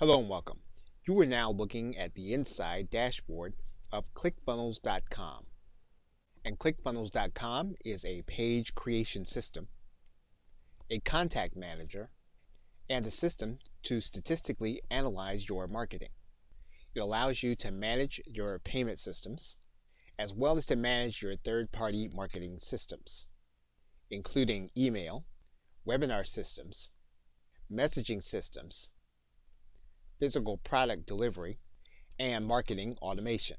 Hello and welcome. You are now looking at the inside dashboard of Clickfunnels.com. And Clickfunnels.com is a page creation system, a contact manager, and a system to statistically analyze your marketing. It allows you to manage your payment systems as well as to manage your third-party marketing systems, including email, webinar systems, messaging systems, physical product delivery, and marketing automation.